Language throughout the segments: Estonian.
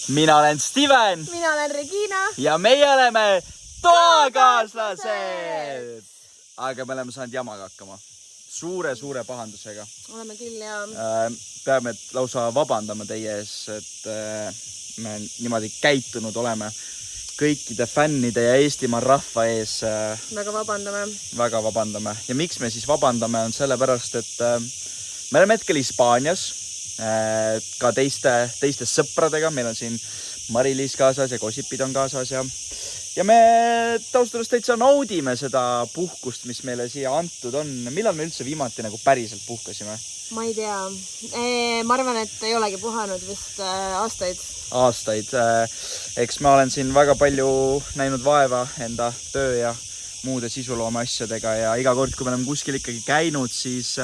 Mina olen Steven. Mina olen Regina. Ja meie oleme toakaaslased. Aga me oleme saanud jamaga hakkama. Suure pahandusega. Oleme küll ja... Peame lausa vabandama teie ees, et me niimoodi käitunud oleme. Kõikide fännide ja Eestimaa rahva ees väga vabandame. Ja miks me siis vabandame on sellepärast, et me oleme hetkel Hispaanias ka teiste sõpradega. Meil on siin Mari-Liis kaasas ja Kosipid on kaasas ja me taustades täitsa naudime seda puhkust, mis meile siia antud on. Millal me üldse viimati nagu päriselt puhkasime? Ma ei tea. Ma arvan, et ei olegi puhanud vist aastaid. Eks ma olen siin väga palju näinud vaeva enda töö ja muude sisuloome asjadega ja iga kord, kui me oleme kuskil ikkagi käinud, siis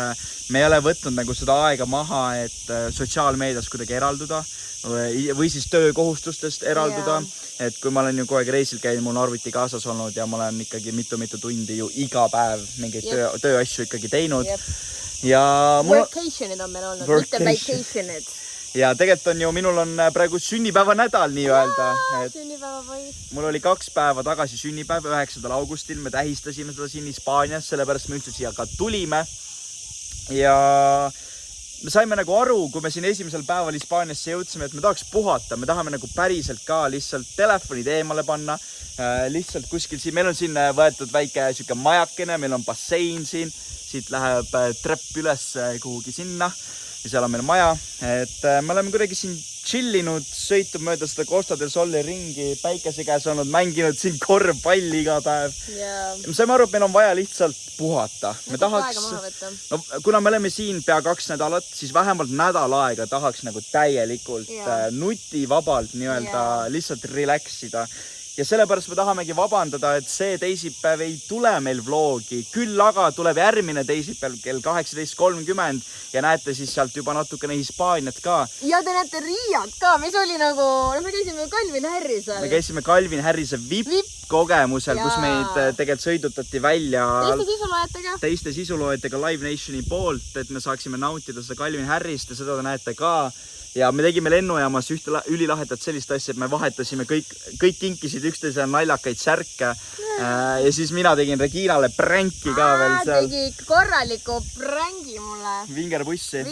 me ei ole võtnud nagu seda aega maha, et sotsiaalmeedias kuidagi eralduda või siis töökohustustest eralduda. Et kui ma olen ju kogu aeg reisil käinud, mul on arvuti kaasas olnud ja ma olen ikkagi mitu tundi ju iga päev mingeid tööasju ikkagi teinud. Ja workationid on meil olnud, mitte vacationid. Ja tegelikult on ju, minul on praegu sünnipäeva nädal nii-öelda. Sünnipäeva poiss. Mul oli 2 päeva tagasi sünnipäev, 9. augustil. Me tähistasime seda siin Hispaanias, sellepärast me üldse siia ka tulime. Ja me saime nagu aru, kui me siin esimesel päeval Hispaaniasse jõudsime, et me tahaks puhata. Me tahame nagu päriselt ka lihtsalt telefonid eemale panna. Lihtsalt kuskil siin, meil on siin võetud väike siuke majakene, meil on bassein siin. Siit läheb trepp üles kuhugi sinna ja seal on meil maja. Et me oleme kuidagi siin chillinud, sõitud mööda seda Costa del Soli ringi, päikese käes olnud, mänginud siin korvpalli iga päev. Ja me saime aru, et meil on vaja lihtsalt puhata. Me tahaks, kuna me oleme siin pea 2 nädalat, siis vähemalt nädal aega tahaks nagu täielikult nutivabalt lihtsalt relaxida. Ja sellepärast me tahamegi vabandada, et see teisipäev ei tule meil vlogi. Küll aga tuleb järgmine teisipäev kell 18.30 ja näete siis sealt juba natukene Hispaaniat ka. Ja te näete Riiat ka, mis oli nagu... Me käisime Calvin Harrisel. Me käisime Calvin Harrise VIP-kogemusel, kus meid tegelikult sõidutati välja teiste sisuloojatega Live Nationi poolt, et me saaksime nautida seda Calvin Harrist ja seda te näete ka. Ja me tegime lennujaamas ülilahetat sellist asja, et me vahetasime kõik kinkisid üksteisele naljakaid särke. Ja siis mina tegin Reginale pränki ka veel seal. Tegi korraliku prängi mulle. Vingerbussi,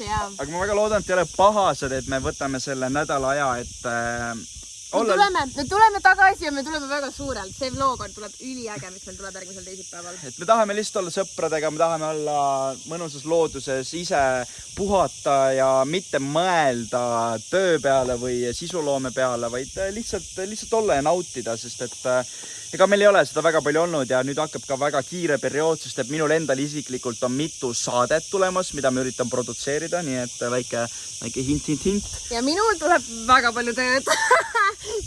jah. Aga ma väga loodan, et ei ole pahased, et me võtame selle nädala aja, et... Me tuleme tagasi ja me tuleme väga suurelt. See vlog tuleb üliäge, mis meil tuleb järgmisel teisipäeval. Et me tahame lihtsalt olla sõpradega, me tahame olla mõnusas looduses, ise puhata ja mitte mõelda töö peale või sisuloome peale, vaid lihtsalt olla ja nautida, sest et ega meil ei ole seda väga palju olnud ja nüüd hakkab ka väga kiire periood, sest et minul endal isiklikult on mitu saadet tulemas, mida me üritan produtseerida, nii et väike hint. Ja minul tuleb väga palju tööd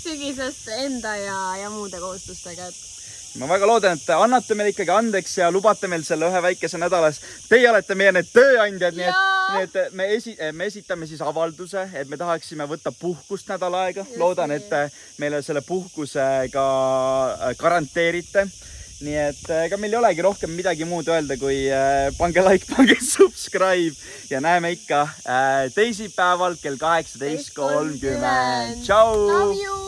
sügisest enda ja muude kohustustega. Ma väga loodan, et annate meil ikkagi andeks ja lubate meil selle ühe väikese nädalas. Teie olete meie need tööandjad, nii et me esitame siis avalduse, et me tahaksime võtta puhkust nädal aega. Loodan, et meile selle puhkuse ka garanteerite. Nii et ega meil ei olegi rohkem midagi muud öelda, kui pange like, pange subscribe ja näeme ikka teisipäeval kell 18.30. Tšau!